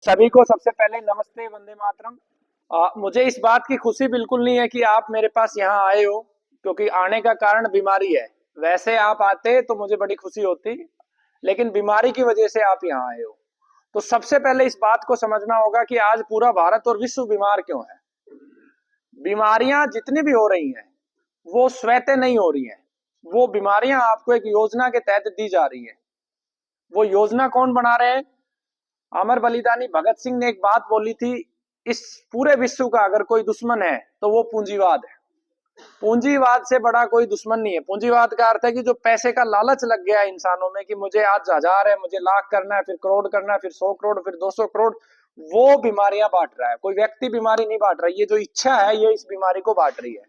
सभी को सबसे पहले नमस्ते, वंदे मातरम। मुझे इस बात की खुशी बिल्कुल नहीं है कि आप मेरे पास यहाँ आए हो, क्योंकि आने का कारण बीमारी है। वैसे आप आते तो मुझे बड़ी खुशी होती, लेकिन बीमारी की वजह से आप यहाँ आए हो। तो सबसे पहले इस बात को समझना होगा कि आज पूरा भारत और विश्व बीमार क्यों है। बीमारियां जितनी भी हो रही हैं, वो स्वतः नहीं हो रही हैं। वो बीमारियां आपको एक योजना के तहत दी जा रही है। वो योजना कौन बना रहे हैं? अमर बलिदानी भगत सिंह ने एक बात बोली थी, इस पूरे विश्व का अगर कोई दुश्मन है तो वो पूंजीवाद है। पूंजीवाद से बड़ा कोई दुश्मन नहीं है। पूंजीवाद का अर्थ है कि जो पैसे का लालच लग गया है इंसानों में, कि मुझे आज 1000 है, मुझे लाख करना है, फिर करोड़ करना है, फिर 100 करोड़, फिर 200 करोड़, वो बीमारियां बांट रहा है। कोई व्यक्ति बीमारी नहीं बांट रहा है, ये जो इच्छा है ये इस बीमारी को बांट रही है।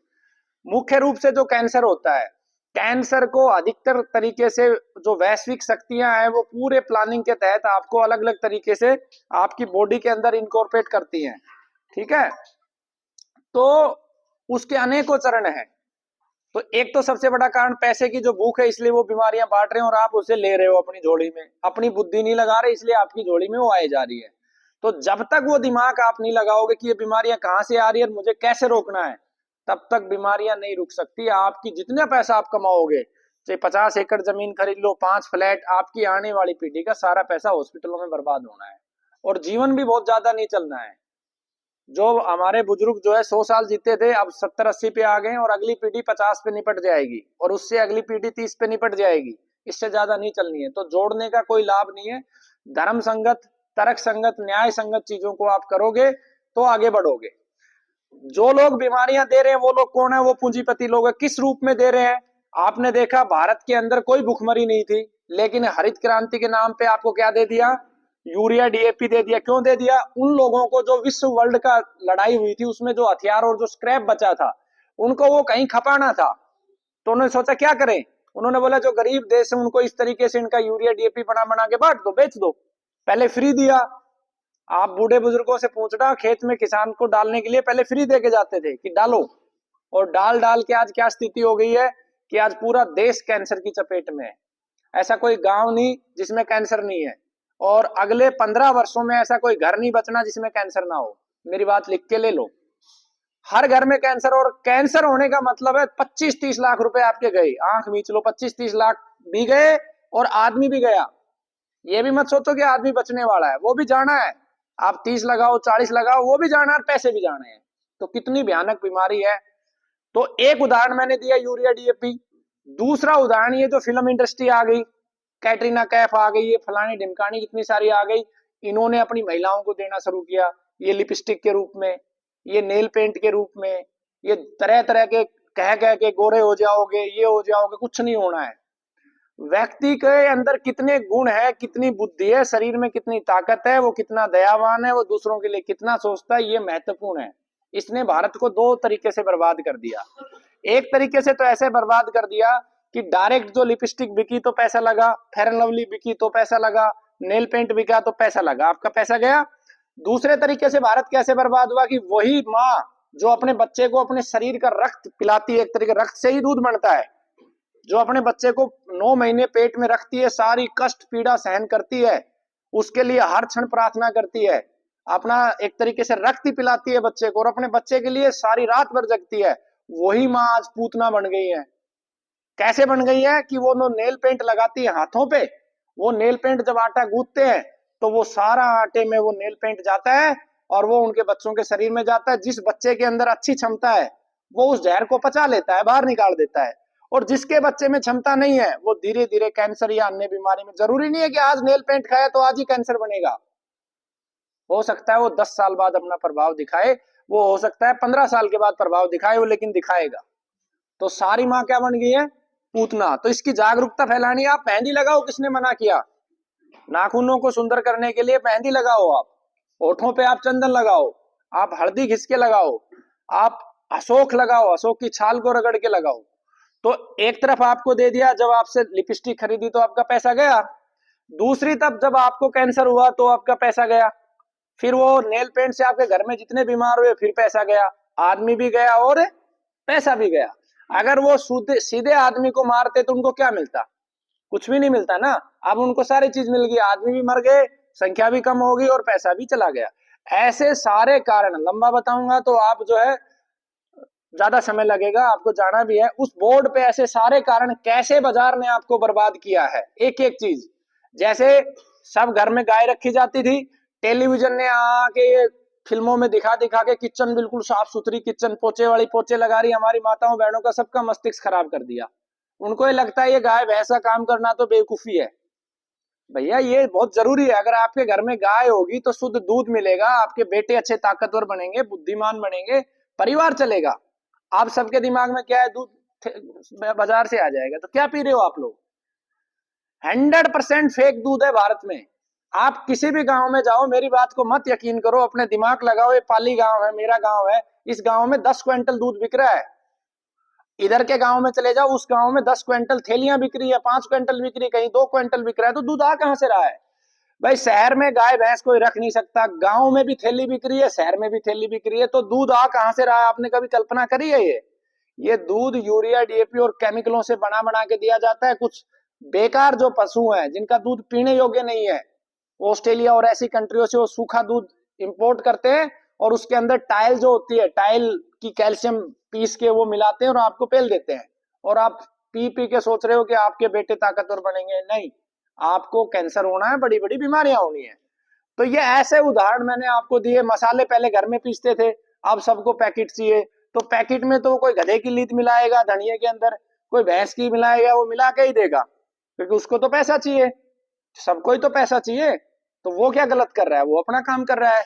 मुख्य रूप से जो कैंसर होता है, कैंसर को अधिकतर तरीके से जो वैश्विक शक्तियां हैं वो पूरे प्लानिंग के तहत आपको अलग अलग तरीके से आपकी बॉडी के अंदर इनकॉर्पोरेट करती हैं। ठीक है, तो उसके अनेकों चरण हैं। तो एक तो सबसे बड़ा कारण पैसे की जो भूख है, इसलिए वो बीमारियां बांट रहे हैं और आप उसे ले रहे हो अपनी झोली में। अपनी बुद्धि नहीं लगा रहे, इसलिए आपकी झोली में वो आए जा रही है। तो जब तक वो दिमाग आप नहीं लगाओगे कि ये बीमारियां कहां से आ रही है और मुझे कैसे रोकना है, तब तक बीमारियां नहीं रुक सकती। आपकी जितना पैसा आप कमाओगे, चाहे 50 एकड़ जमीन खरीद लो, 5 फ्लैट, आपकी आने वाली पीढ़ी का सारा पैसा हॉस्पिटलों में बर्बाद होना है। और जीवन भी बहुत ज्यादा नहीं चलना है। जो हमारे बुजुर्ग जो है 100 साल जीते थे, अब 70-80 पे आ गए, और अगली पीढ़ी 50 पे निपट जाएगी, और उससे अगली पीढ़ी 30 पे निपट जाएगी। इससे ज्यादा नहीं चलनी है। तो जोड़ने का कोई लाभ नहीं है। धर्म संगत, तर्क संगत, न्याय संगत चीजों को आप करोगे तो आगे बढ़ोगे। जो लोग बीमारियां दे रहे हैं वो लोग कौन है? वो पूंजीपति लोग है। किस रूप में दे रहे हैं? आपने देखा भारत के अंदर कोई भुखमरी नहीं थी, लेकिन हरित क्रांति के नाम पे आपको क्या दे दिया? यूरिया, डीएपी दे दिया। क्यों दे दिया? उन लोगों को जो विश्व वर्ल्ड का लड़ाई हुई थी उसमें जो हथियार और जो स्क्रैप बचा था, उनको वो कहीं खपाना था। तो उन्होंने सोचा क्या करें? उन्होंने बोला जो गरीब देश है उनको इस तरीके से इनका यूरिया डीएपी बना बना के बांट दो, बेच दो। पहले फ्री दिया। आप बूढ़े बुजुर्गों से पूछना, खेत में किसान को डालने के लिए पहले फ्री दे के जाते थे कि डालो। और डाल डाल के आज क्या स्थिति हो गई है कि आज पूरा देश कैंसर की चपेट में है। ऐसा कोई गांव नहीं जिसमें कैंसर नहीं है, और अगले 15 वर्षों में ऐसा कोई घर नहीं बचना जिसमें कैंसर ना हो। मेरी बात लिख के ले लो। हर घर में कैंसर, और कैंसर होने का मतलब है 25-30 लाख रुपए आपके गए। आंख मीच लो, 25-30 लाख भी गए और आदमी भी गया। ये भी मत सोचो कि आदमी बचने वाला है, वो भी जाना है। आप 30 लगाओ, 40 लगाओ, वो भी जाना है और पैसे भी जाने हैं। तो कितनी भयानक बीमारी है। तो एक उदाहरण मैंने दिया यूरिया डीएपी। दूसरा उदाहरण, ये जो फिल्म इंडस्ट्री आ गई, कैटरीना कैफ आ गई, ये फलानी ढिमकानी कितनी सारी आ गई, इन्होंने अपनी महिलाओं को देना शुरू किया। ये लिपस्टिक के रूप में, ये नेल पेंट के रूप में, ये तरह तरह के कह कह के गोरे हो जाओगे, ये हो जाओगे। कुछ नहीं होना है। व्यक्ति के अंदर कितने गुण है, कितनी बुद्धि है, शरीर में कितनी ताकत है, वो कितना दयावान है, वो दूसरों के लिए कितना सोचता है, ये महत्वपूर्ण है। इसने भारत को दो तरीके से बर्बाद कर दिया। एक तरीके से तो ऐसे बर्बाद कर दिया कि डायरेक्ट जो लिपस्टिक बिकी तो पैसा लगा, फेयर एंड लवली बिकी तो पैसा लगा, नेल पेंट बिका तो पैसा लगा, आपका पैसा गया। दूसरे तरीके से भारत कैसे बर्बाद हुआ कि वही माँ जो अपने बच्चे को अपने शरीर का रक्त पिलाती है, एक तरीके रक्त से ही दूध बनता है, जो अपने बच्चे को 9 महीने पेट में रखती है, सारी कष्ट पीड़ा सहन करती है, उसके लिए हर क्षण प्रार्थना करती है, अपना एक तरीके से रक्त ही पिलाती है बच्चे को, और अपने बच्चे के लिए सारी रात भर जगती है, वही माँ आज पूतना बन गई है। कैसे बन गई है कि वो नेल पेंट लगाती है हाथों पे। वो नेल पेंट जब आटा गूंथते हैं तो वो सारा आटे में वो नेल पेंट जाता है, और वो उनके बच्चों के शरीर में जाता है। जिस बच्चे के अंदर अच्छी क्षमता है वो उस जहर को पचा लेता है, बाहर निकाल देता है। और जिसके बच्चे में क्षमता नहीं है वो धीरे धीरे कैंसर या अन्य बीमारी में। जरूरी नहीं है कि आज नेल पेंट खाए तो आज ही कैंसर बनेगा। हो सकता है वो 10 साल बाद अपना प्रभाव दिखाए, वो हो सकता है 15 साल के बाद प्रभाव दिखाए वो, लेकिन दिखाएगा। तो सारी माँ क्या बन गई है? पूतना। तो इसकी जागरूकता फैलानी है। आप मेहंदी लगाओ, किसने मना किया? नाखूनों को सुंदर करने के लिए मेहंदी लगाओ, आप होठों पे आप चंदन लगाओ, आप हल्दी घिस के लगाओ, आप अशोक लगाओ, अशोक की छाल को रगड़ के लगाओ। तो एक तरफ आपको दे दिया, जब आपसे लिपस्टिक खरीदी तो आपका पैसा गया। दूसरी तरफ जब आपको कैंसर हुआ तो आपका पैसा गया। फिर वो नेल पेंट से आपके घर में जितने बीमार हुए फिर पैसा गया, आदमी भी गया और पैसा भी गया। अगर वो सीधे आदमी को मारते तो उनको क्या मिलता? कुछ भी नहीं मिलता ना। अब उनको सारी चीज मिल गई, आदमी भी मर गए, संख्या भी कम होगी और पैसा भी चला गया। ऐसे सारे कारण, लंबा बताऊंगा तो आप जो है ज्यादा समय लगेगा, आपको जाना भी है उस बोर्ड पे। ऐसे सारे कारण कैसे बाजार ने आपको बर्बाद किया है, एक एक चीज। जैसे सब घर में गाय रखी जाती थी, टेलीविजन ने आके फिल्मों में दिखा दिखा के किचन बिल्कुल साफ सुथरी किचन, पोचे वाली पोचे लगा रही, हमारी माताओं बहनों का सबका मस्तिष्क खराब कर दिया। उनको ये लगता है ये गाय भैंस का काम करना तो बेवकूफी है। भैया ये बहुत जरूरी है। अगर आपके घर में गाय होगी तो शुद्ध दूध मिलेगा, आपके बेटे अच्छे ताकतवर बनेंगे, बुद्धिमान बनेंगे, परिवार चलेगा। आप सबके दिमाग में क्या है, दूध बाजार से आ जाएगा। तो क्या पी रहे हो आप लोग? 100% फेक दूध है भारत में। आप किसी भी गांव में जाओ, मेरी बात को मत यकीन करो, अपने दिमाग लगाओ। ये पाली गांव है, मेरा गांव है, इस गांव में 10 क्विंटल दूध बिक रहा है। इधर के गांव में चले जाओ, उस गांव में 10 क्विंटल थैलियां बिक रही है, 5 क्विंटल बिक रही है, कहीं 2 क्विंटल बिक रहा है। तो दूध आ कहां से रहा है भाई? शहर में गाय भैंस कोई रख नहीं सकता, गांव में भी थैली बिक रही है, शहर में भी थैली बिक रही है, तो दूध आ कहां से रहा है? आपने कभी कल्पना करी है? ये दूध यूरिया डीएपी और केमिकलों से बना बना के दिया जाता है। कुछ बेकार जो पशु हैं जिनका दूध पीने योग्य नहीं है, ऑस्ट्रेलिया और ऐसी कंट्रियों से वो सूखा दूध इंपोर्ट करते हैं और उसके अंदर टाइल जो होती है, टाइल की कैल्शियम पीस के वो मिलाते हैं और आपको पेल देते हैं। और आप पी पी के सोच रहे हो कि आपके बेटे ताकतवर बनेंगे। नहीं, आपको कैंसर होना है, बड़ी बड़ी बीमारियां होनी है। तो ये ऐसे उदाहरण मैंने आपको दिए। मसाले पहले घर में पीसते थे, अब सबको पैकेट चाहिए। तो पैकेट में तो कोई गधे की लीद मिलाएगा धनिये के अंदर, कोई भैंस की मिलाएगा, वो मिला के ही देगा, क्योंकि उसको तो पैसा चाहिए, सबको ही तो पैसा चाहिए। तो वो क्या गलत कर रहा है? वो अपना काम कर रहा है।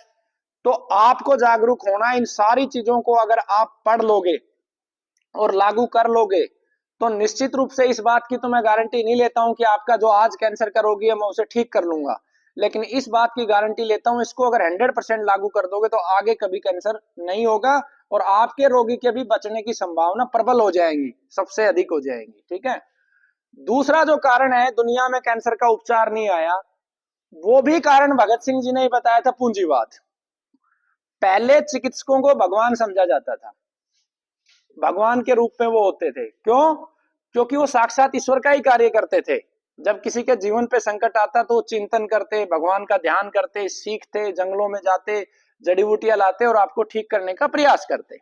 तो आपको जागरूक होना, इन सारी चीजों को अगर आप पढ़ लोगे और लागू कर लोगे तो निश्चित रूप से इस बात की तो मैं गारंटी नहीं लेता हूं कि आपका जो आज कैंसर का रोगी है मैं उसे ठीक कर लूंगा, लेकिन इस बात की गारंटी लेता हूं, इसको अगर 100% लागू कर दोगे तो आगे कभी कैंसर नहीं होगा और आपके रोगी के भी बचने की संभावना प्रबल हो जाएगी, सबसे अधिक हो जाएगी। ठीक है। दूसरा जो कारण है दुनिया में कैंसर का उपचार नहीं आया, वो भी कारण भगत सिंह जी ने ही बताया था, पूंजीवाद। पहले चिकित्सकों को भगवान समझा जाता था, भगवान के रूप में वो होते थे। क्यों? क्योंकि वो साक्षात ईश्वर का ही कार्य करते थे। जब किसी के जीवन पे संकट आता तो चिंतन करते, भगवान का ध्यान करते, सीखते, जंगलों में जाते, जड़ी बूटियां लाते और आपको ठीक करने का प्रयास करते।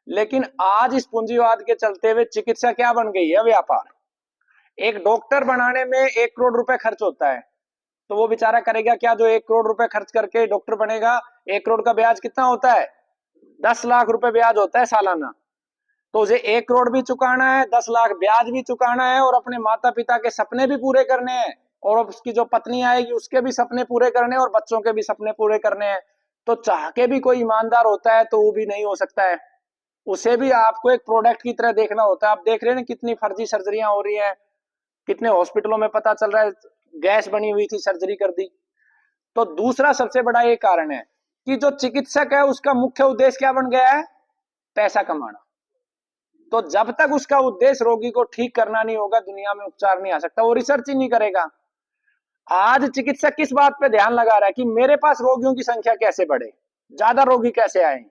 लेकिन आज इस पूंजीवाद के चलते हुए चिकित्सा क्या बन गई है? व्यापार। एक डॉक्टर बनाने में 1 करोड़ रुपए खर्च होता है, तो वो बेचारा करेगा क्या जो 1 करोड़ रुपए खर्च करके डॉक्टर बनेगा? 1 करोड़ का ब्याज कितना होता है? 10 लाख रुपए ब्याज होता है सालाना। तो उसे 1 करोड़ भी चुकाना है, 10 लाख ब्याज भी चुकाना है और अपने माता पिता के सपने भी पूरे करने हैं और उसकी जो पत्नी आएगी उसके भी सपने पूरे करने हैं और बच्चों के भी सपने पूरे करने हैं। तो चाह के भी कोई ईमानदार होता है तो वो भी नहीं हो सकता है। उसे भी आपको एक प्रोडक्ट की तरह देखना होता है। आप देख रहे हैं ना कितनी फर्जी सर्जरियां हो रही है, कितने हॉस्पिटलों में पता चल रहा है गैस बनी हुई थी, सर्जरी कर दी। तो दूसरा सबसे बड़ा ये कारण है कि जो चिकित्सक है उसका मुख्य उद्देश्य क्या बन गया है? पैसा कमाना। तो जब तक उसका उद्देश्य रोगी को ठीक करना नहीं होगा, दुनिया में उपचार नहीं आ सकता। वो रिसर्च ही नहीं करेगा। आज चिकित्सक किस बात पे ध्यान लगा रहा है कि मेरे पास रोगियों की संख्या कैसे बढ़े, ज्यादा रोगी कैसे आए।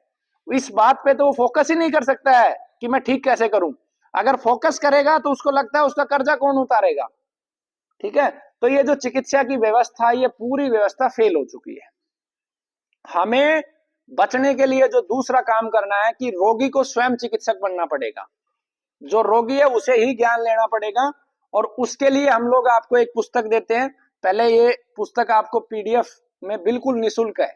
इस बात पे तो वो फोकस ही नहीं कर सकता है कि मैं ठीक कैसे करूं। अगर फोकस करेगा तो उसको लगता है उसका कर्जा कौन उतारेगा। ठीक है। तो ये जो चिकित्सा की व्यवस्था, ये पूरी व्यवस्था फेल हो चुकी है। हमें बचने के लिए जो दूसरा काम करना है कि रोगी को स्वयं चिकित्सक बनना पड़ेगा। जो रोगी है उसे ही ज्ञान लेना पड़ेगा और उसके लिए हम लोग आपको एक पुस्तक देते हैं। पहले ये पुस्तक आपको पीडीएफ में बिल्कुल निःशुल्क है।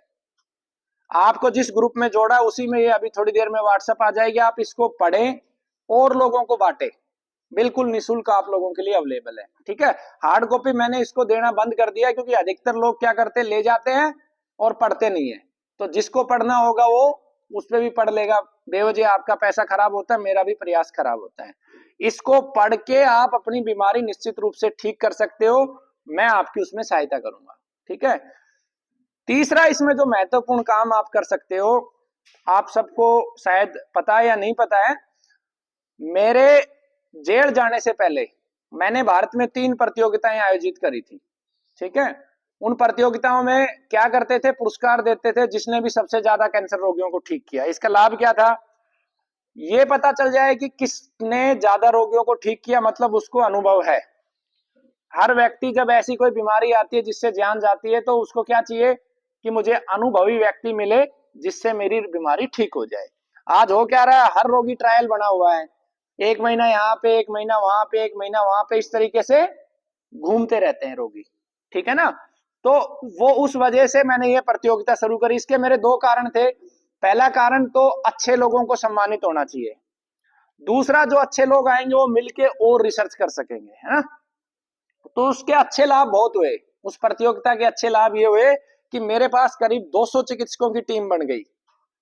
आपको जिस ग्रुप में जोड़ा है उसी में ये अभी थोड़ी देर में व्हाट्सएप आ जाएगी। आप इसको पढ़ें और लोगों को बांटें, बिल्कुल निःशुल्क आप लोगों के लिए अवेलेबल है। ठीक है। हार्ड कॉपी मैंने इसको देना बंद कर दिया क्योंकि अधिकतर लोग क्या करते हैं, ले जाते हैं और पढ़ते नहीं है। तो जिसको पढ़ना होगा वो उस पर भी पढ़ लेगा। बेवजह आपका पैसा खराब होता है, मेरा भी प्रयास खराब होता है। इसको पढ़ के आप अपनी बीमारी निश्चित रूप से ठीक कर सकते हो, मैं आपकी उसमें सहायता करूंगा। ठीक है। तीसरा इसमें जो महत्वपूर्ण काम आप कर सकते हो, आप सबको शायद पता है या नहीं पता है, मेरे जेल जाने से पहले मैंने भारत में 3 प्रतियोगिताएं आयोजित करी थी। ठीक है। उन प्रतियोगिताओं में क्या करते थे, पुरस्कार देते थे जिसने भी सबसे ज्यादा कैंसर रोगियों को ठीक किया। इसका लाभ क्या था? ये पता चल जाए कि किसने ज्यादा रोगियों को ठीक किया, मतलब उसको अनुभव है। हर व्यक्ति जब ऐसी कोई बीमारी आती है जिससे जान जाती है, तो उसको क्या चाहिए कि मुझे अनुभवी व्यक्ति मिले जिससे मेरी बीमारी ठीक हो जाए। आज हो क्या रहा है, हर रोगी ट्रायल बना हुआ है, 1 महीना यहाँ पे, 1 महीना वहां पे, 1 महीना वहां पे, इस तरीके से घूमते रहते हैं रोगी, ठीक है ना। तो वो उस वजह से मैंने ये प्रतियोगिता शुरू करी। इसके मेरे दो कारण थे। पहला कारण तो अच्छे लोगों को सम्मानित होना चाहिए, दूसरा जो अच्छे लोग आएंगे वो मिलके और रिसर्च कर सकेंगे, है ना। तो उसके अच्छे लाभ बहुत हुए, उस प्रतियोगिता के अच्छे लाभ ये हुए कि मेरे पास करीब 200 चिकित्सकों की टीम बन गई।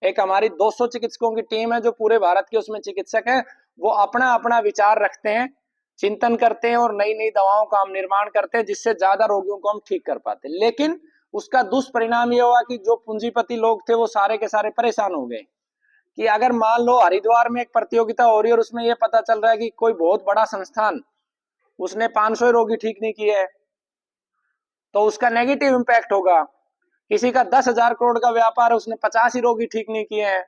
एक हमारी 200 चिकित्सकों की टीम है जो पूरे भारत के उसमें चिकित्सक हैं, वो अपना अपना विचार रखते हैं, चिंतन करते हैं और नई नई दवाओं का हम निर्माण करते हैं जिससे ज्यादा रोगियों को हम ठीक कर पाते हैं। लेकिन उसका दुष्परिणाम ये हुआ कि जो पूंजीपति लोग थे वो सारे के सारे परेशान हो गए कि अगर मान लो हरिद्वार में एक प्रतियोगिता हो रही है और उसमें यह पता चल रहा है कि कोई बहुत बड़ा संस्थान उसने 500 रोगी ठीक नहीं किए हैं, तो उसका नेगेटिव इंपैक्ट होगा। किसी का 10,000 करोड़ का व्यापार है, उसने 50 ही रोगी ठीक नहीं किए हैं।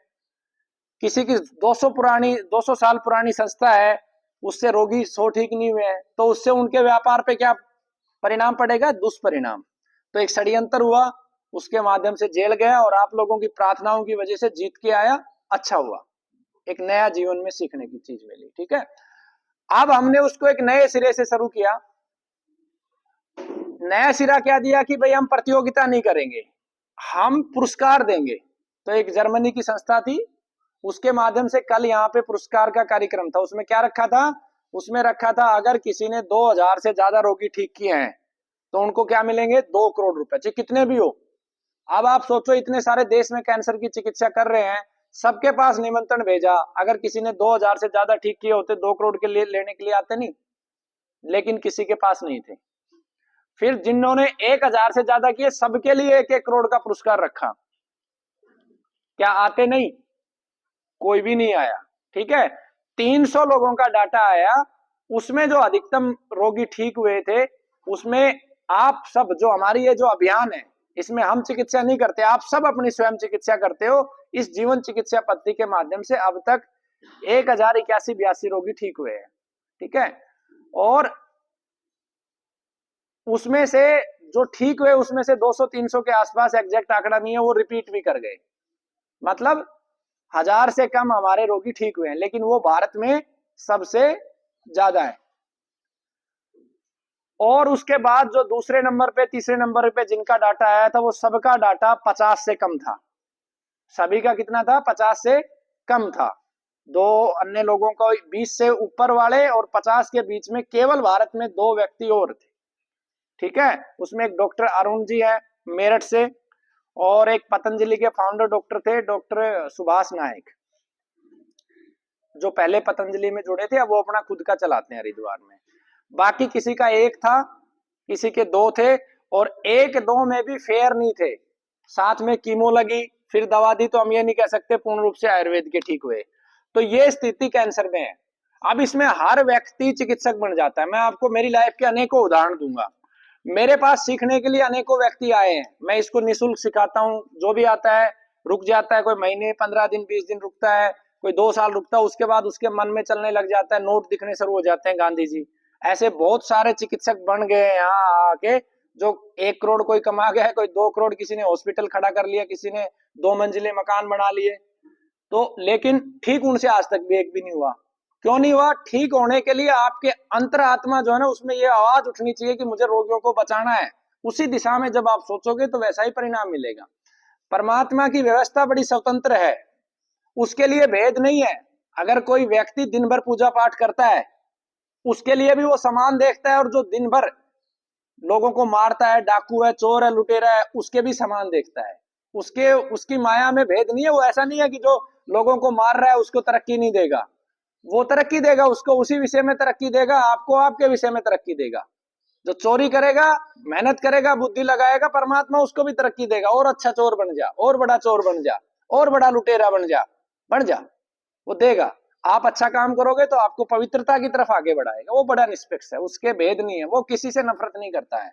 किसी की 200 साल पुरानी संस्था है, उससे रोगी 100 ठीक नहीं हुए हैं, तो उससे उनके व्यापार पे क्या परिणाम पड़ेगा? दुष्परिणाम। तो एक षड्यंत्र हुआ, उसके माध्यम से जेल गया और आप लोगों की प्रार्थनाओं की वजह से जीत के आया, अच्छा हुआ, एक नया जीवन में सीखने की चीज मिली, ठीक है। अब हमने उसको एक नए सिरे से शुरू किया। नया सिरा क्या दिया कि भाई हम प्रतियोगिता नहीं करेंगे, हम पुरस्कार देंगे। तो एक जर्मनी की संस्था थी, उसके माध्यम से कल यहाँ पे पुरस्कार का कार्यक्रम था। उसमें क्या रखा था? उसमें रखा था अगर किसी ने 2000 से ज्यादा रोगी ठीक किए हैं तो उनको क्या मिलेंगे? 2 करोड़ रुपए, चाहे कितने भी हो। अब आप सोचो, इतने सारे देश में कैंसर की चिकित्सा कर रहे हैं, सबके पास निमंत्रण भेजा, अगर किसी ने 2000 से ज्यादा ठीक किए होते 2 करोड़ के लिए लेने के लिए आते नहीं, लेकिन किसी के पास नहीं थे। फिर जिन्होंने 1000 से ज्यादा किए सबके लिए 1-1 करोड़ का पुरस्कार रखा। क्या आते नहीं? कोई भी नहीं आया, ठीक है। 300 लोगों का डाटा आया, उसमें जो अधिकतम रोगी ठीक हुए थे उसमें आप सब, जो हमारी ये जो अभियान है इसमें हम चिकित्सा नहीं करते, आप सब अपनी स्वयं चिकित्सा करते हो। इस जीवन चिकित्सा पद्धति के माध्यम से अब तक 1081-82 रोगी ठीक हुए हैं, ठीक है। और उसमें से जो ठीक हुए उसमें से 200-300 के आसपास, एग्जैक्ट आंकड़ा नहीं है, वो रिपीट भी कर गए। मतलब 1000 से कम हमारे रोगी ठीक हुए हैं, लेकिन वो भारत में सबसे ज्यादा है। और उसके बाद जो दूसरे नंबर पे, तीसरे नंबर पे जिनका डाटा आया था वो सबका डाटा 50 से कम था। सभी का कितना था? 50 से कम था। दो अन्य लोगों को 20 से ऊपर वाले और 50 के बीच में केवल भारत में 2 व्यक्ति और थे, ठीक है। उसमें एक डॉक्टर अरुण जी है मेरठ से, और एक पतंजलि के फाउंडर डॉक्टर थे, डॉक्टर सुभाष नायक, जो पहले पतंजलि में जुड़े थे, अब वो अपना खुद का चलाते हैं हरिद्वार में। बाकी किसी का एक था, किसी के 2 थे, और 1-2 में भी फेयर नहीं थे, साथ में कीमो लगी, फिर दवा दी, तो हम ये नहीं कह सकते पूर्ण रूप से आयुर्वेद के ठीक हुए। तो ये स्थिति कैंसर में है। अब इसमें हर व्यक्ति चिकित्सक बन जाता है। मैं आपको मेरी लाइफ के अनेकों उदाहरण दूंगा। मेरे पास सीखने के लिए अनेकों व्यक्ति आए हैं, मैं इसको निःशुल्क सिखाता हूँ। जो भी आता है रुक जाता है, कोई महीने, 15 दिन, 20 दिन रुकता है, कोई 2 साल रुकता है, उसके बाद उसके मन में चलने लग जाता है, नोट दिखने शुरू हो जाते हैं गांधी जी। ऐसे बहुत सारे चिकित्सक बन गए यहाँ आके, जो 1 करोड़ कोई कमा गया है, कोई 2 करोड़, किसी ने हॉस्पिटल खड़ा कर लिया, किसी ने 2 मंजिले मकान बना लिए। तो लेकिन ठीक उनसे आज तक भी एक भी नहीं हुआ। क्यों नहीं हुआ? ठीक होने के लिए आपके अंतरात्मा जो है ना, उसमें ये आवाज उठनी चाहिए कि मुझे रोगियों को बचाना है। उसी दिशा में जब आप सोचोगे तो वैसा ही परिणाम मिलेगा। परमात्मा की व्यवस्था बड़ी स्वतंत्र है, उसके लिए भेद नहीं है। अगर कोई व्यक्ति दिन भर पूजा पाठ करता है, उसके लिए भी वो समान देखता है, और जो दिन भर लोगों को मारता है, डाकू है, चोर है, लुटेरा है, उसके भी समान देखता है। उसकी माया में भेद नहीं है। वो ऐसा नहीं है कि जो लोगों को मार रहा है उसको तरक्की नहीं देगा, वो तरक्की देगा, उसको उसी विषय में तरक्की देगा, आपको आपके विषय में तरक्की देगा। जो चोरी करेगा, मेहनत करेगा, बुद्धि लगाएगा, परमात्मा उसको भी तरक्की देगा, और अच्छा चोर बन जा, और बड़ा चोर बन जा, और बड़ा लुटेरा बन जा, वो देगा। आप अच्छा काम करोगे तो आपको पवित्रता की तरफ आगे बढ़ाएगा, वो बड़ा निष्पक्ष है, उसके भेद नहीं है, वो किसी से नफरत नहीं करता है।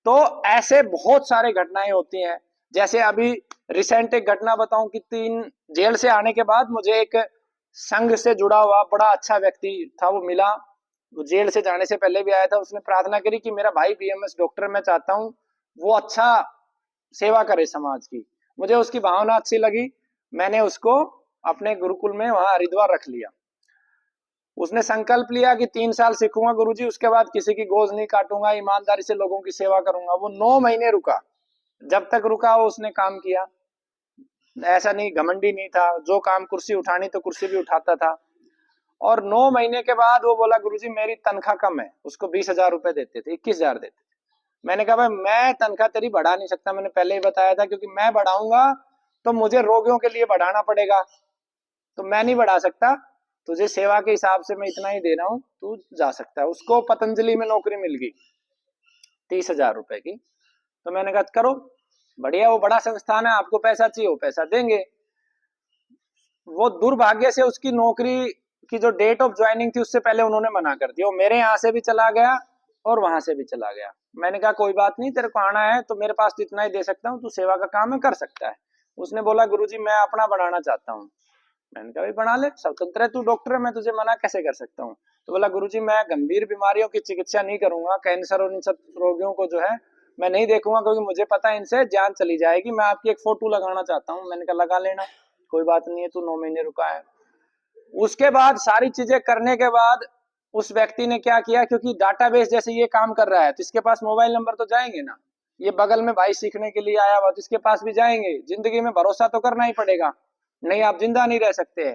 तो ऐसे बहुत सारे घटनाएं होती हैं। जैसे अभी रिसेंट एक घटना बताऊं कि 3 जेल से आने के बाद मुझे एक संघ से जुड़ा हुआ बड़ा अच्छा व्यक्ति था, वो मिला। वो जेल से जाने से पहले भी आया था, उसने प्रार्थना करी कि मेरा भाई बीएमएस डॉक्टर, मैं चाहता हूँ वो अच्छा सेवा करे समाज की। मुझे उसकी भावना अच्छी लगी, मैंने उसको अपने गुरुकुल में वहां हरिद्वार रख लिया। उसने संकल्प लिया कि 3 साल सीखूंगा गुरुजी, उसके बाद किसी की गोज नहीं काटूंगा, ईमानदारी से लोगों की सेवा करूंगा। वो 9 महीने रुका, जब तक रुका वो उसने काम किया। ऐसा नहीं, घमंडी नहीं था, जो काम कुर्सी उठानी तो कुर्सी भी उठाता था। और 9 महीने के बाद वो बोला गुरुजी मेरी तनख्वाह कम है, उसको 20,000 रुपए देते थे, 21,000 देते थे। मैंने कहा भाई मैं तनख्वाह तेरी बढ़ा नहीं सकता, मैंने पहले ही बताया था, क्योंकि मैं बढ़ाऊंगा तो मुझे रोगियों के लिए बढ़ाना पड़ेगा, तो मैं नहीं बढ़ा सकता, तुझे सेवा के हिसाब से मैं इतना ही दे रहा हूँ, तू जा सकता है। उसको पतंजलि में नौकरी मिल गई 30,000 रुपए की। तो मैंने कहा करो, बढ़िया, वो बड़ा संस्थान है, आपको पैसा चाहिए वो पैसा देंगे। वो दुर्भाग्य से उसकी नौकरी की जो डेट ऑफ ज्वाइनिंग थी उससे पहले उन्होंने मना कर दिया। वो मेरे यहाँ से भी चला गया और वहां से भी चला गया। मैंने कहा कोई बात नहीं, तेरे को आना है तो मेरे पास तो इतना ही दे सकता हूँ, तू सेवा का काम है कर सकता है। उसने बोला गुरुजी मैं अपना बढ़ाना चाहता हूँ। मैंने कहा भाई बना ले, स्वतंत्र है, तू डॉक्टर है, मैं तुझे मना कैसे कर सकता हूँ। तो बोला गुरुजी मैं गंभीर बीमारियों की चिकित्सा नहीं करूंगा, कैंसर और इन सब रोगियों को जो है मैं नहीं देखूंगा, क्योंकि मुझे पता है इनसे जान चली जाएगी। मैं आपकी एक फोटो लगाना चाहता हूँ। मैंने कहा लगा लेना, कोई बात नहीं है, तू 9 महीने रुका है। उसके बाद सारी चीजें करने के बाद उस व्यक्ति ने क्या किया, क्योंकि डाटाबेस जैसे ये काम कर रहा है तो इसके पास मोबाइल नंबर तो जाएंगे ना, ये बगल में भाई सीखने के लिए आया हुआ तो इसके पास भी जाएंगे, जिंदगी में भरोसा तो करना ही पड़ेगा, नहीं आप जिंदा नहीं रह सकते।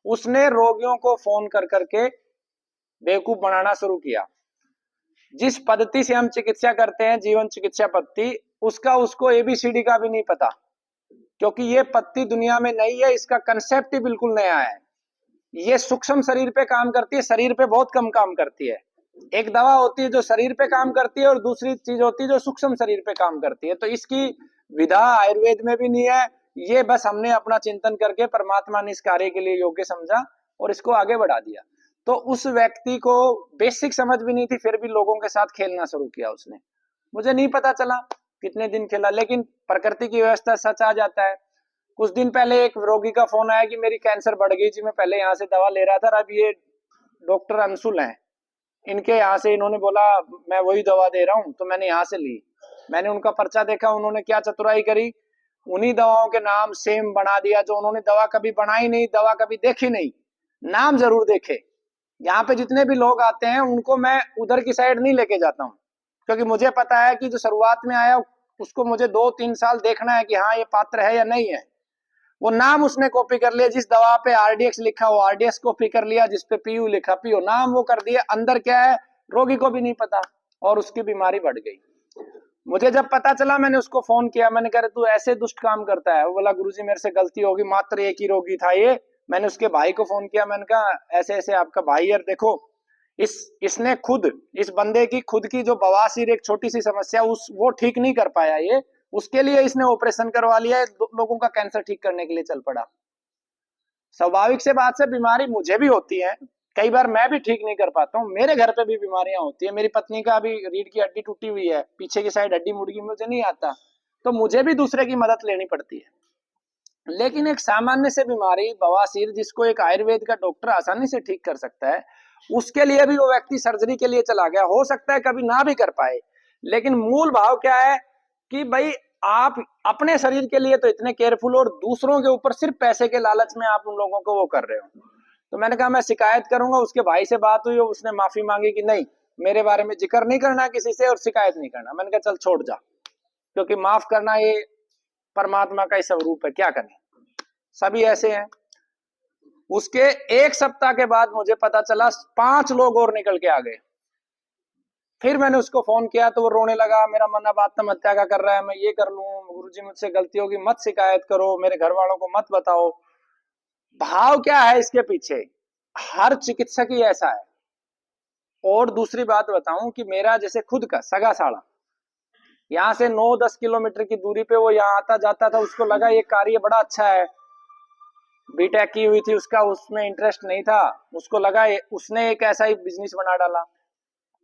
उसने रोगियों को फोन कर करके बेवकूफ बनाना शुरू किया। जिस पद्धति से हम चिकित्सा करते हैं, जीवन चिकित्सा पद्धति, उसका उसको एबीसीडी का भी नहीं पता, क्योंकि ये पद्धति दुनिया में नई है, इसका कंसेप्ट ही बिल्कुल नया है। ये सूक्ष्म शरीर पे काम करती है, शरीर पे बहुत कम काम करती है। एक दवा होती है जो शरीर पे काम करती है और दूसरी चीज होती है जो सूक्ष्म शरीर पे काम करती है। तो इसकी विधा आयुर्वेद में भी नहीं है, ये बस हमने अपना चिंतन करके परमात्मा ने इस कार्य के लिए योग्य समझा और इसको आगे बढ़ा दिया। तो उस व्यक्ति को बेसिक समझ भी नहीं थी, फिर भी लोगों के साथ खेलना शुरू किया उसने। मुझे नहीं पता चला कितने दिन खेला, लेकिन प्रकृति की व्यवस्था सच आ जाता है। कुछ दिन पहले एक रोगी का फोन आया कि मेरी कैंसर बढ़ गई जी, मैं पहले यहाँ से दवा ले रहा था, अब ये डॉक्टर अंशुल हैं, इनके यहाँ से इन्होंने बोला मैं वही दवा दे रहा हूँ, तो मैंने यहाँ से ली। मैंने उनका पर्चा देखा, उन्होंने क्या चतुराई करी, उन्हीं दवाओं के नाम सेम बना दिया जो उन्होंने दवा कभी बनाई नहीं, दवा कभी देखी नहीं, नाम जरूर देखे। यहाँ पे जितने भी लोग आते हैं उनको मैं उधर की साइड नहीं लेके जाता हूँ, क्योंकि मुझे पता है कि जो शुरुआत में आया उसको मुझे 2-3 साल देखना है कि हाँ ये पात्र है या नहीं है। वो नाम उसने कॉपी कर लिया, जिस दवा पे आरडीएक्स लिखा हो आरडीएक्स कॉपी कर लिया, जिस पे पीयू लिखा पीयू, नाम वो कर दिया, अंदर क्या है रोगी को भी नहीं पता, और उसकी बीमारी बढ़ गई। मुझे जब पता चला मैंने उसको फोन किया, मैंने कहा तू ऐसे दुष्ट काम करता है। वो बोला गुरुजी मेरे से गलती होगी, मात्र एक ही रोगी था ये। मैंने उसके भाई को फोन किया, मैंने कहा ऐसे ऐसे आपका भाई यार देखो, इसने खुद, इस बंदे की खुद की जो बवासीर एक छोटी सी समस्या उस वो ठीक नहीं कर पाया ये, उसके लिए इसने ऑपरेशन करवा लिया है, लोगों का कैंसर ठीक करने के लिए चल पड़ा। स्वाभाविक से बात से बीमारी मुझे भी होती है, कई बार मैं भी ठीक नहीं कर पाता हूँ, मेरे घर पे भी बीमारियां होती है। मेरी पत्नी का अभी रीढ़ की हड्डी टूटी हुई है, पीछे की साइड हड्डी मुड़ गई, मुझे नहीं आता, तो मुझे भी दूसरे की मदद लेनी पड़ती है। लेकिन एक सामान्य से बीमारी बवासीर, जिसको एक आयुर्वेद का डॉक्टर आसानी से ठीक कर सकता है, उसके लिए भी वो व्यक्ति सर्जरी के लिए चला गया। हो सकता है कभी ना भी कर पाए, लेकिन मूल भाव क्या है कि भाई आप अपने शरीर के लिए तो इतने केयरफुल, और दूसरों के ऊपर सिर्फ पैसे के लालच में आप उन लोगों को वो कर रहे हो। तो मैंने कहा मैं शिकायत करूंगा। उसके भाई से बात हुई, उसने माफी मांगी कि नहीं, मेरे बारे में जिक्र नहीं करना किसी से और शिकायत नहीं करना। मैंने कहा चल छोड़ जा, क्योंकि माफ करना ये परमात्मा का ही स्वरूप है, क्या करें, सभी ऐसे हैं। उसके एक सप्ताह के बाद मुझे पता चला 5 लोग और निकल के आ गए। फिर मैंने उसको फोन किया तो वो रोने लगा, मेरा मन अब आत्महत्या का कर रहा है, मैं ये कर लूं, गुरुजी मुझसे गलती होगी, मत शिकायत करो, मेरे घर वालों को मत बताओ। भाव क्या है इसके पीछे, हर चिकित्सक ही ऐसा है। और दूसरी बात बताऊं कि मेरा जैसे खुद का सगा साला यहाँ से 9-10 किलोमीटर की दूरी पे वो यहाँ आता जाता था, उसको लगा ये कार्य बड़ा अच्छा है, बीटेक की हुई थी उसका, उसमें इंटरेस्ट नहीं था, उसको लगा उसने एक ऐसा ही बिजनेस बना डाला।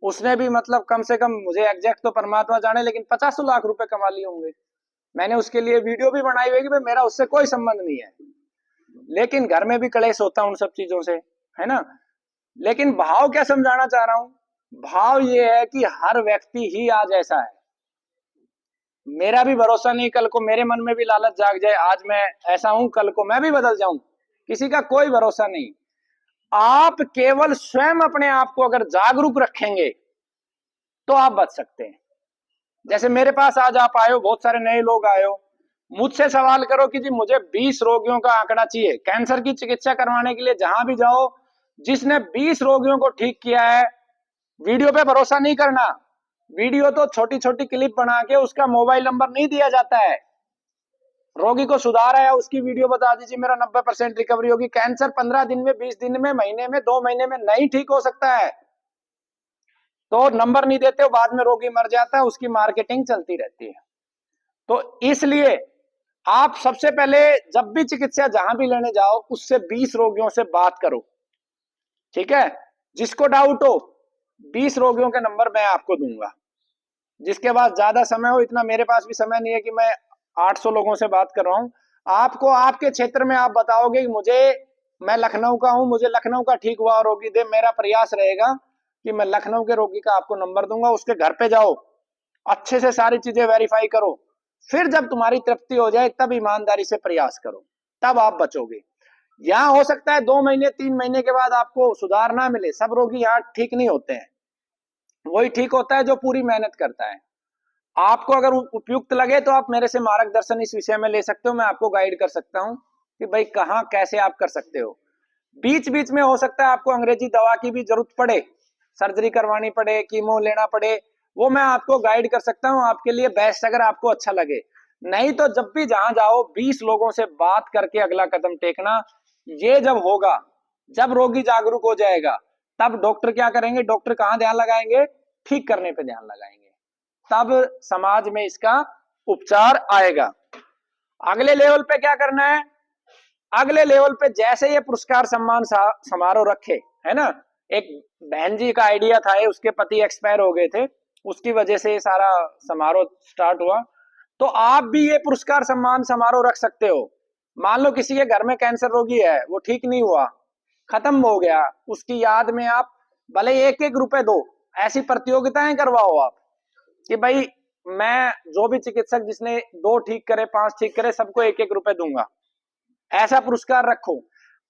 उसने भी मतलब कम से कम, मुझे एग्जैक्ट तो परमात्मा जाने, लेकिन 50 लाख रुपए कमा लिए होंगे। मैंने उसके लिए वीडियो भी बनाई हुई कि भाई मेरा उससे कोई संबंध नहीं है, लेकिन घर में भी कलेश होता उन सब चीजों से, है ना। लेकिन भाव क्या समझाना चाह रहा हूं, भाव ये है कि हर व्यक्ति ही आज ऐसा है। मेरा भी भरोसा नहीं, कल को मेरे मन में भी लालच जाग जाए, आज मैं ऐसा हूं कल को मैं भी बदल जाऊं, किसी का कोई भरोसा नहीं। आप केवल स्वयं अपने आप को अगर जागरूक रखेंगे तो आप बच सकते हैं। जैसे मेरे पास आज आप आए हो, बहुत सारे नए लोग आए हो, मुझसे सवाल करो कि जी मुझे 20 रोगियों का आंकड़ा चाहिए कैंसर की चिकित्सा करवाने के लिए। जहां भी जाओ, जिसने 20 रोगियों को ठीक किया है, वीडियो पे भरोसा नहीं करना। वीडियो तो छोटी छोटी क्लिप बना के उसका मोबाइल नंबर नहीं दिया जाता है। रोगी को सुधार आया, उसकी वीडियो बता दीजिए मेरा 90% रिकवरी होगी। कैंसर 15 दिन में, 20 दिन में, महीने में, 2 महीने में नहीं ठीक हो सकता है। तो नंबर नहीं देते हो, बाद में रोगी मर जाता है, उसकी मार्केटिंग चलती रहती है। तो इसलिए आप सबसे पहले जब भी चिकित्सा जहां भी लेने जाओ, उससे 20 रोगियों से बात करो, ठीक है। जिसको डाउट हो, 20 रोगियों के नंबर मैं आपको दूंगा। जिसके पास ज्यादा समय हो, इतना मेरे पास भी समय नहीं है कि मैं 800 लोगों से बात कर रहा हूं। आपको आपके क्षेत्र में आप बताओगे कि मुझे, मैं लखनऊ का हूं, मुझे लखनऊ का ठीक हुआ रोगी दे, मेरा प्रयास रहेगा कि मैं लखनऊ के रोगी का आपको नंबर दूंगा। उसके घर पे जाओ, अच्छे से सारी चीजें वेरीफाई करो, फिर जब तुम्हारी तृप्ति हो जाए तब ईमानदारी से प्रयास करो, तब आप बचोगे। यहाँ हो सकता है 2 महीने 3 महीने के बाद आपको सुधार ना मिले, सब रोगी यहाँ ठीक नहीं होते हैं। वही ठीक होता है जो पूरी मेहनत करता है। आपको अगर उपयुक्त लगे तो आप मेरे से मार्गदर्शन इस विषय में ले सकते हो, मैं आपको गाइड कर सकता हूं कि भाई कहाँ कैसे आप कर सकते हो। बीच बीच में हो सकता है आपको अंग्रेजी दवा की भी जरूरत पड़े, सर्जरी करवानी पड़े, कीमो लेना पड़े, वो मैं आपको गाइड कर सकता हूँ, आपके लिए बेस्ट अगर आपको अच्छा लगे। नहीं तो जब भी जहां जाओ 20 लोगों से बात करके अगला कदम टेकना। ये जब होगा, जब रोगी जागरूक हो जाएगा, तब डॉक्टर क्या करेंगे, डॉक्टर कहाँ ध्यान लगाएंगे, ठीक करने पे ध्यान लगाएंगे, तब समाज में इसका उपचार आएगा। अगले लेवल पे क्या करना है, अगले लेवल पे जैसे ये पुरस्कार सम्मान समारोह रखे, है ना। एक बहन जी का आइडिया था, ये उसके पति एक्सपायर हो गए थे, उसकी वजह से ये सारा समारोह स्टार्ट हुआ। तो आप भी ये पुरस्कार सम्मान समारोह रख सकते हो। मान लो किसी के घर में कैंसर रोगी है, वो ठीक नहीं हुआ, खत्म हो गया, उसकी याद में आप भले 1-1 रुपए दो, ऐसी प्रतियोगिताएं करवाओ आप कि भाई मैं जो भी चिकित्सक जिसने 2 ठीक करे, 5 ठीक करे, सबको 1-1 रुपए दूंगा, ऐसा पुरस्कार रखो।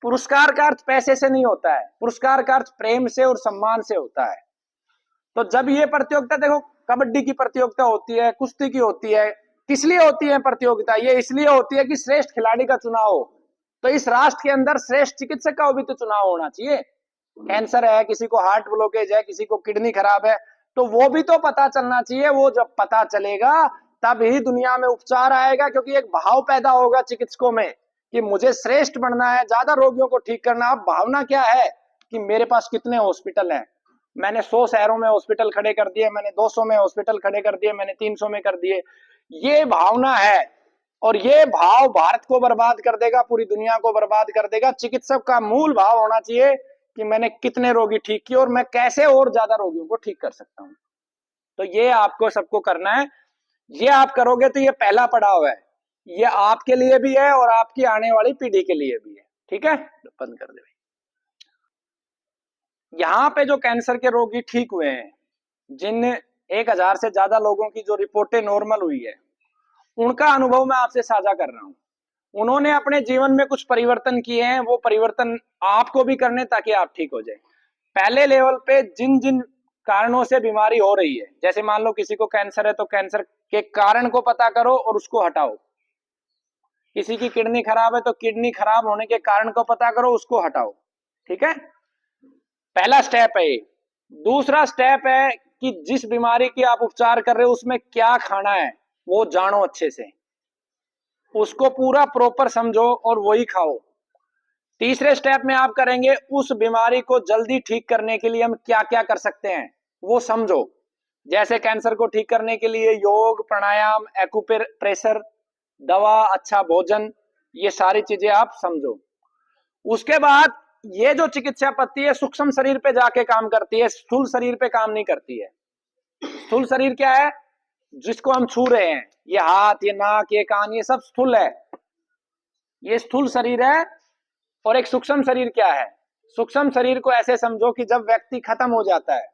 पुरस्कार का अर्थ पैसे से नहीं होता है, पुरस्कार का अर्थ प्रेम से और सम्मान से होता है। तो जब ये प्रतियोगिता, देखो कबड्डी की प्रतियोगिता होती है, कुश्ती की होती है, किस लिए होती है प्रतियोगिता, ये इसलिए होती है कि श्रेष्ठ खिलाड़ी का चुनाव हो। तो इस राष्ट्र के अंदर श्रेष्ठ चिकित्सक का भी तो चुनाव होना चाहिए। कैंसर है, किसी को हार्ट ब्लॉकेज है, किसी को किडनी खराब है, तो वो भी तो पता चलना चाहिए। वो जब पता चलेगा तब ही दुनिया में उपचार आएगा, क्योंकि एक भाव पैदा होगा चिकित्सकों में कि मुझे श्रेष्ठ बनना है, ज्यादा रोगियों को ठीक करना। अब भावना क्या है कि मेरे पास कितने हॉस्पिटल हैं, मैंने 100 शहरों में हॉस्पिटल खड़े कर दिए, मैंने 200 में हॉस्पिटल खड़े कर दिए, मैंने 300 में कर दिए, ये भावना है। और ये भाव भारत को बर्बाद कर देगा, पूरी दुनिया को बर्बाद कर देगा। चिकित्सक का मूल भाव होना चाहिए कि मैंने कितने रोगी ठीक किए और मैं कैसे और ज्यादा रोगियों को ठीक कर सकता हूं। तो ये आपको सबको करना है। ये आप करोगे तो ये पहला पड़ाव है, ये आपके लिए भी है और आपकी आने वाली पीढ़ी के लिए भी है। ठीक है, बंद कर दे भाई। यहाँ पे जो कैंसर के रोगी ठीक हुए हैं, जिन 1000 से ज्यादा लोगों की जो रिपोर्टें नॉर्मल हुई है, उनका अनुभव मैं आपसे साझा कर रहा हूं। उन्होंने अपने जीवन में कुछ परिवर्तन किए हैं, वो परिवर्तन आपको भी करने ताकि आप ठीक हो जाए। पहले लेवल पे जिन जिन कारणों से बीमारी हो रही है, जैसे मान लो किसी को कैंसर है तो कैंसर के कारण को पता करो और उसको हटाओ। किसी की किडनी खराब है तो किडनी खराब होने के कारण को पता करो, उसको हटाओ। ठीक है, पहला स्टेप है ये। दूसरा स्टेप है कि जिस बीमारी की आप उपचार कर रहे हो उसमें क्या खाना है वो जानो अच्छे से, उसको पूरा प्रॉपर समझो और वही खाओ। तीसरे स्टेप में आप करेंगे उस बीमारी को जल्दी ठीक करने के लिए हम क्या क्या कर सकते हैं वो समझो। जैसे कैंसर को ठीक करने के लिए योग, प्राणायाम, एक्यूप्रेशर, दवा, अच्छा भोजन, ये सारी चीजें आप समझो। उसके बाद ये जो चिकित्सा पद्धति है सूक्ष्म शरीर पे जाके काम करती है, स्थूल शरीर पे काम नहीं करती है। स्थूल शरीर क्या है, जिसको हम छू रहे हैं, ये हाथ, ये नाक, ये कान, ये सब स्थूल है, ये स्थूल शरीर है। और एक सूक्ष्म शरीर क्या है, सूक्ष्म शरीर को ऐसे समझो कि जब व्यक्ति खत्म हो जाता है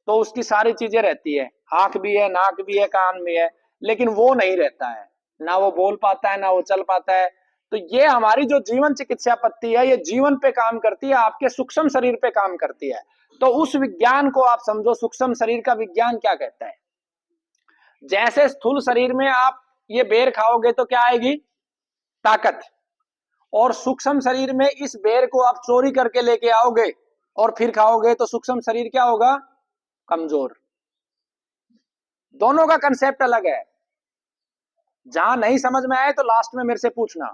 तो उसकी सारी चीजें रहती है, आंख भी है, नाक भी है, कान भी है, लेकिन वो नहीं रहता है, ना वो बोल पाता है, ना वो चल पाता है। तो ये हमारी जो जीवन चिकित्सा पत्ति है, ये जीवन पे काम करती है, आपके सूक्ष्म शरीर पे काम करती है। तो उस विज्ञान को आप समझो, सूक्ष्म शरीर का विज्ञान क्या कहता है। जैसे स्थूल शरीर में आप ये बेर खाओगे तो क्या आएगी, ताकत, और सूक्ष्म शरीर में इस बेर को आप चोरी करके लेके आओगे और फिर खाओगे तो सूक्ष्म शरीर क्या होगा, कमजोर। दोनों का कंसेप्ट अलग है। जहां नहीं समझ में आए तो लास्ट में मेरे से पूछना।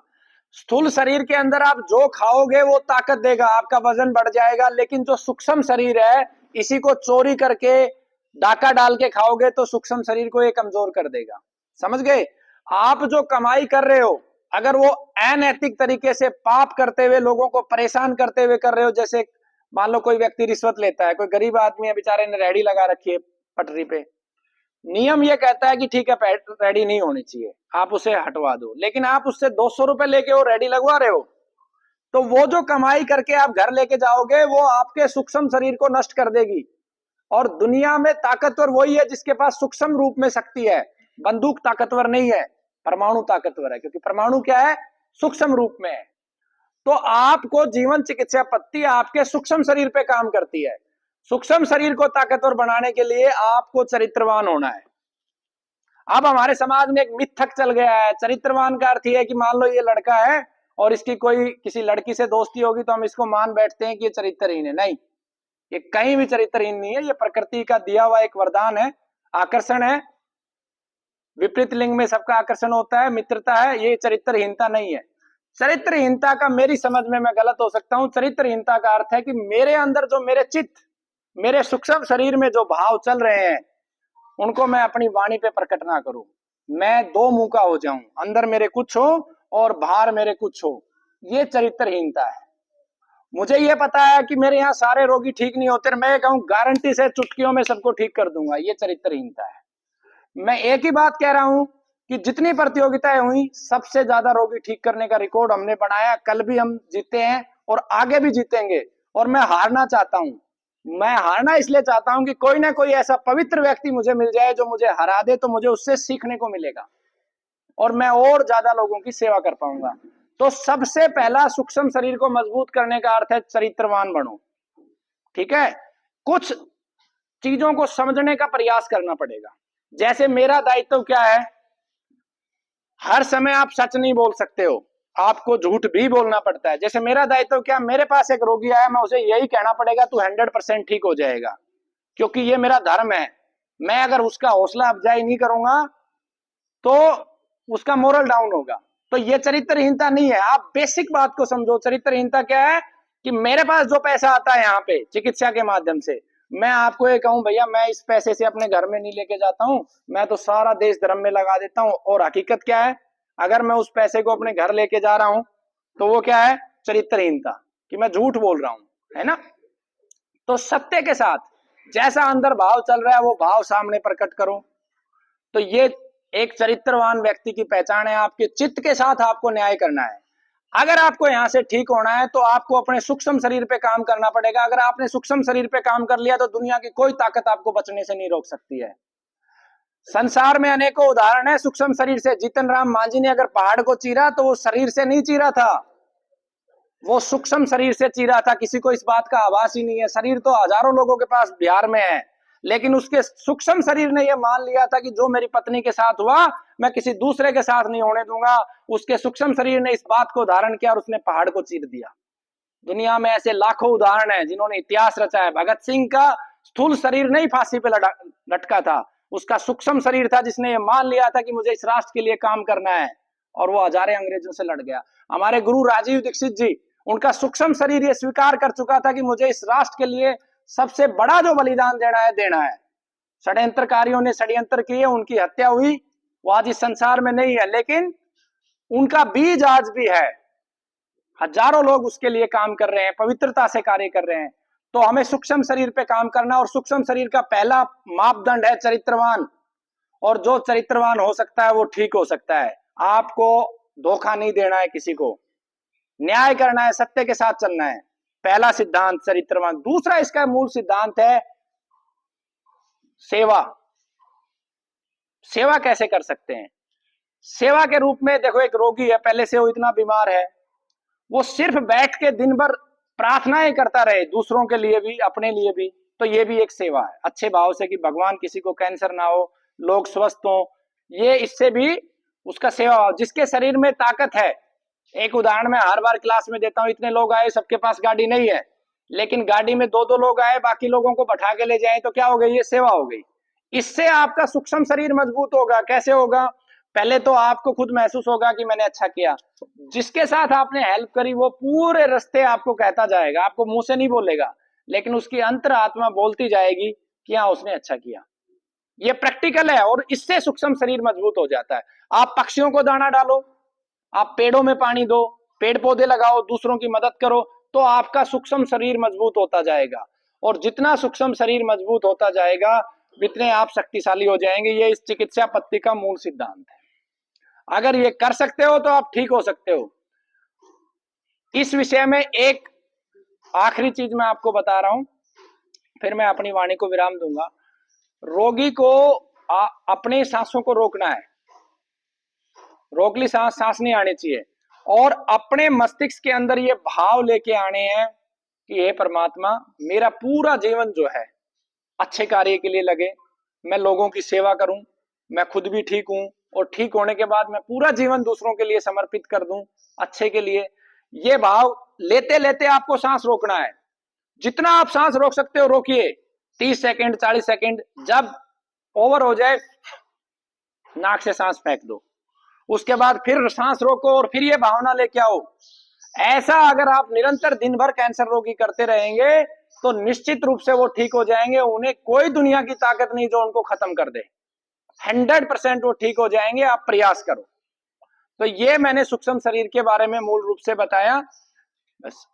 स्थूल शरीर के अंदर आप जो खाओगे वो ताकत देगा, आपका वजन बढ़ जाएगा, लेकिन जो सूक्ष्म शरीर है इसी को चोरी करके डाका डाल के खाओगे तो सूक्ष्म शरीर को ये कमजोर कर देगा। समझ गए। आप जो कमाई कर रहे हो, अगर वो अनैतिक तरीके से पाप करते हुए लोगों को परेशान करते हुए कर रहे हो, जैसे मान लो कोई व्यक्ति रिश्वत लेता है, कोई गरीब आदमी है बेचारे ने रेहड़ी लगा रखी है पटरी पे, नियम ये कहता है कि ठीक है रेडी नहीं होनी चाहिए, आप उसे हटवा दो, लेकिन आप उससे 200 रुपए लेके वो रेडी लगवा रहे हो, तो वो जो कमाई करके आप घर लेके जाओगे वो आपके सूक्ष्म शरीर को नष्ट कर देगी। और दुनिया में ताकतवर वही है जिसके पास सूक्ष्म रूप में शक्ति है। बंदूक ताकतवर नहीं है, परमाणु ताकतवर है, क्योंकि परमाणु क्या है, सूक्ष्म रूप में है। तो आपको जीवन चिकित्सा पत्ति आपके सूक्ष्म शरीर पे काम करती है। सूक्ष्म शरीर को ताकतवर बनाने के लिए आपको चरित्रवान होना है। अब हमारे समाज में एक मिथक चल गया है, चरित्रवान का अर्थ यह है कि मान लो ये लड़का है और इसकी कोई किसी लड़की से दोस्ती होगी तो हम इसको मान बैठते हैं कि ये चरित्रहीन है। नहीं, ये कहीं भी चरित्रहीन नहीं है, ये प्रकृति का दिया हुआ एक वरदान है, आकर्षण है। विपरीत लिंग में सबका आकर्षण होता है, मित्रता है, ये चरित्रहीनता नहीं है। चरित्रहीनता का, मेरी समझ में मैं गलत हो सकता हूं, चरित्रहीनता का अर्थ है कि मेरे अंदर जो मेरे चित्त, मेरे सूक्ष्म शरीर में जो भाव चल रहे हैं उनको मैं अपनी वाणी पे प्रकट ना करूं। मैं दो मुंह का हो जाऊं, अंदर मेरे कुछ हो और बाहर मेरे कुछ हो। ये चरित्रहीनता है। मुझे ये पता है कि मेरे यहाँ सारे रोगी ठीक नहीं होते, मैं कहूं गारंटी से चुटकियों में सबको ठीक कर दूंगा, ये चरित्रहीनता है। मैं एक ही बात कह रहा हूं कि जितनी प्रतियोगिताएं हुई सबसे ज्यादा रोगी ठीक करने का रिकॉर्ड हमने बनाया, कल भी हम जीते हैं और आगे भी जीतेंगे। और मैं हारना चाहता हूं। मैं हारना इसलिए चाहता हूं कि कोई ना कोई ऐसा पवित्र व्यक्ति मुझे मिल जाए जो मुझे हरा दे, तो मुझे उससे सीखने को मिलेगा और मैं और ज्यादा लोगों की सेवा कर पाऊंगा। तो सबसे पहला सूक्ष्म शरीर को मजबूत करने का अर्थ है चरित्रवान बनो। ठीक है, कुछ चीजों को समझने का प्रयास करना पड़ेगा। जैसे मेरा दायित्व क्या है, हर समय आप सच नहीं बोल सकते हो, आपको झूठ भी बोलना पड़ता है। जैसे मेरा दायित्व क्या, मेरे पास एक रोगी आया, मैं उसे यही कहना पड़ेगा तू 100% ठीक हो जाएगा, क्योंकि ये मेरा धर्म है। मैं अगर उसका हौसला अफजाई नहीं करूंगा तो उसका मोरल डाउन होगा। तो ये चरित्रहीनता नहीं है। आप बेसिक बात को समझो। चरित्रहीनता क्या है कि मेरे पास जो पैसा आता है यहाँ पे चिकित्सा के माध्यम से, मैं आपको ये कहूं भैया मैं इस पैसे से अपने घर में नहीं लेके जाता हूं, मैं तो सारा देश धर्म में लगा देता हूं। और हकीकत क्या है, अगर मैं उस पैसे को अपने घर लेके जा रहा हूं तो वो क्या है, चरित्रहीनता, कि मैं झूठ बोल रहा हूं, है ना। तो सत्य के साथ जैसा अंदर भाव चल रहा है वो भाव सामने प्रकट करो। तो ये एक चरित्रवान व्यक्ति की पहचान है। आपके चित्त के साथ आपको न्याय करना है। अगर आपको यहां से ठीक होना है तो आपको अपने सूक्ष्म शरीर पे काम करना पड़ेगा। अगर आपने सूक्ष्म शरीर पे काम कर लिया तो दुनिया की कोई ताकत आपको बचने से नहीं रोक सकती है। संसार में अनेकों उदाहरण है सूक्ष्म शरीर से। जीतन राम मांझी ने अगर पहाड़ को चीरा तो वो शरीर से नहीं चीरा था, वो सूक्ष्म शरीर से चीरा था। किसी को इस बात का आभास ही नहीं है। शरीर तो हजारों लोगों के पास बिहार में है, लेकिन उसके सूक्ष्म शरीर ने यह मान लिया था कि जो मेरी पत्नी के साथ हुआ मैं किसी दूसरे के साथ नहीं होने दूंगा। उसके सूक्ष्म शरीर ने इस बात को धारण किया और उसने पहाड़ को चीर दिया। दुनिया में ऐसे लाखों उदाहरण हैं जिन्होंने इतिहास रचा है। भगत सिंह का स्थूल शरीर नहीं फांसी पे लटका था, उसका सूक्ष्म शरीर था जिसने ये मान लिया था कि मुझे इस राष्ट्र के लिए काम करना है, और वो हजारे अंग्रेजों से लड़ गया। हमारे गुरु राजीव दीक्षित जी, उनका सूक्ष्म शरीर ये स्वीकार कर चुका था कि मुझे इस राष्ट्र के लिए सबसे बड़ा जो बलिदान देना है। षड्यंत्रकारियों ने षड्यंत्र किए, उनकी हत्या हुई, वो आज इस संसार में नहीं है, लेकिन उनका बीज आज भी है। हजारों लोग उसके लिए काम कर रहे हैं, पवित्रता से कार्य कर रहे हैं। तो हमें सूक्ष्म शरीर पे काम करना, और सूक्ष्म शरीर का पहला मापदंड है चरित्रवान। और जो चरित्रवान हो सकता है वो ठीक हो सकता है। आपको धोखा नहीं देना है, किसी को न्याय करना है, सत्य के साथ चलना है। पहला सिद्धांत चरित्रवान। दूसरा इसका मूल सिद्धांत है सेवा। सेवा कैसे कर सकते हैं? सेवा के रूप में देखो, एक रोगी है, पहले से वो इतना बीमार है, वो सिर्फ बैठ के दिन भर प्रार्थनाएं करता रहे, दूसरों के लिए भी अपने लिए भी, तो ये भी एक सेवा है, अच्छे भाव से कि भगवान किसी को कैंसर ना हो, लोग स्वस्थ हो, ये इससे भी उसका सेवा भाव। जिसके शरीर में ताकत है, एक उदाहरण मैं हर बार क्लास में देता हूं, इतने लोग आए, सबके पास गाड़ी नहीं है, लेकिन गाड़ी में दो दो लोग आए, बाकी लोगों को बैठा के ले जाए, तो क्या हो गई? ये सेवा हो गई। इससे आपका सूक्ष्म शरीर मजबूत होगा। कैसे होगा? पहले तो आपको खुद महसूस होगा कि मैंने अच्छा किया, जिसके साथ आपने हेल्प करी वो पूरे रास्ते आपको कहता जाएगा, आपको मुंह से नहीं बोलेगा, लेकिन उसकी अंतर आत्मा बोलती जाएगी कि हाँ उसने अच्छा किया। ये प्रैक्टिकल है, और इससे सूक्ष्म शरीर मजबूत हो जाता है। आप पक्षियों को दाना डालो, आप पेड़ों में पानी दो, पेड़ पौधे लगाओ, दूसरों की मदद करो, तो आपका सूक्ष्म शरीर मजबूत होता जाएगा, और जितना सूक्ष्म शरीर मजबूत होता जाएगा उतने आप शक्तिशाली हो जाएंगे। ये इस चिकित्सा पद्धति का मूल सिद्धांत है। अगर ये कर सकते हो तो आप ठीक हो सकते हो। इस विषय में एक आखिरी चीज मैं आपको बता रहा हूं, फिर मैं अपनी वाणी को विराम दूंगा। रोगी को अपने सांसों को रोकना है, रोकली सांस सांस नहीं आनी चाहिए, और अपने मस्तिष्क के अंदर ये भाव लेके आने हैं कि हे परमात्मा, मेरा पूरा जीवन जो है अच्छे कार्य के लिए लगे, मैं लोगों की सेवा करूं, मैं खुद भी ठीक हूं, और ठीक होने के बाद मैं पूरा जीवन दूसरों के लिए समर्पित कर दूं, अच्छे के लिए। ये भाव लेते लेते आपको सांस रोकना है। जितना आप सांस रोक सकते हो रोकिए, 30 सेकंड, 40 सेकंड। जब ओवर हो जाए, नाक से सांस फेंक दो, उसके बाद फिर सांस रोको, और फिर ये भावना लेके आओ। ऐसा अगर आप निरंतर दिन भर कैंसर रोगी करते रहेंगे तो निश्चित रूप से वो ठीक हो जाएंगे। उन्हें कोई दुनिया की ताकत नहीं जो उनको खत्म कर दे। 100% वो ठीक हो जाएंगे, आप प्रयास करो। तो ये मैंने सूक्ष्म शरीर के बारे में मूल रूप से बताया। बस